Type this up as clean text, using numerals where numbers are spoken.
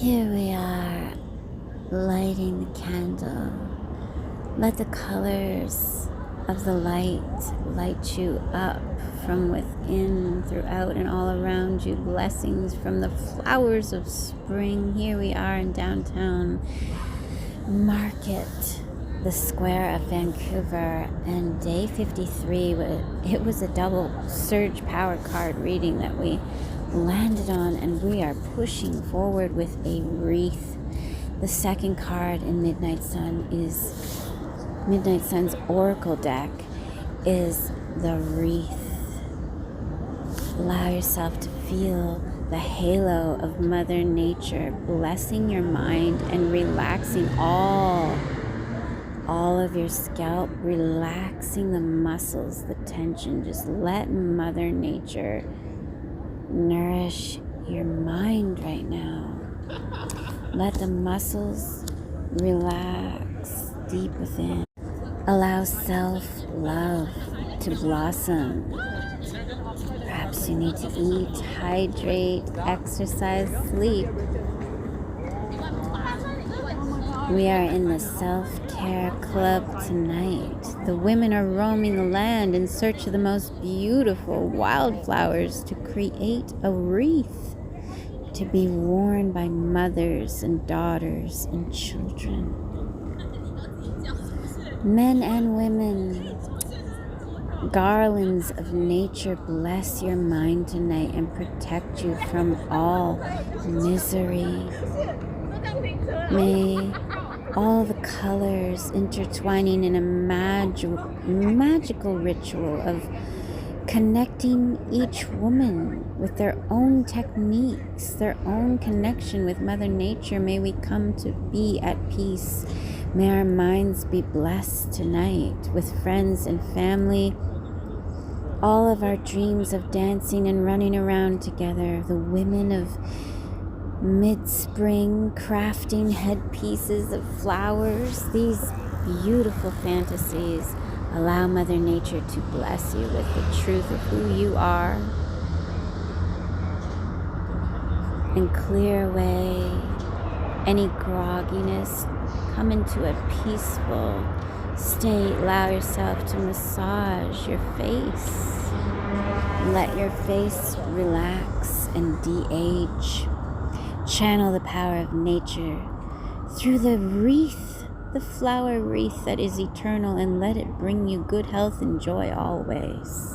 Here we are, lighting the candle. Let the colors of the light you up from within, throughout, and all around you. Blessings from the flowers of spring. Here we are in downtown Market, the square of Vancouver, and day 53. It was a double surge power card reading that we landed on, and we are pushing forward with a wreath. The second card in Midnight Sun's oracle deck is the wreath. Allow yourself to feel the halo of Mother Nature blessing your mind and relaxing all of your scalp, relaxing the muscles, the tension. Just let Mother Nature nourish your mind right now. Let the muscles relax deep within. Allow self-love to blossom. Perhaps you need to eat, hydrate, exercise, sleep. We are in the self-care club tonight. The women are roaming the land in search of the most beautiful wildflowers to create a wreath to be worn by mothers and daughters and children. Men and women, garlands of nature bless your mind tonight and protect you from all misery. May all the colors intertwining in a magical ritual of connecting each woman with their own techniques, their own connection with Mother Nature. May we come to be at peace. May our minds be blessed tonight with friends and family. All of our dreams of dancing and running around together. The women of mid-spring crafting headpieces of flowers. These beautiful fantasies. Allow Mother Nature to bless you with the truth of who you are and clear away any grogginess. Come into a peaceful state. Allow yourself to massage your face. Let your face relax and de-age. Channel the power of nature through the wreath, the flower wreath that is eternal, and let it bring you good health and joy always.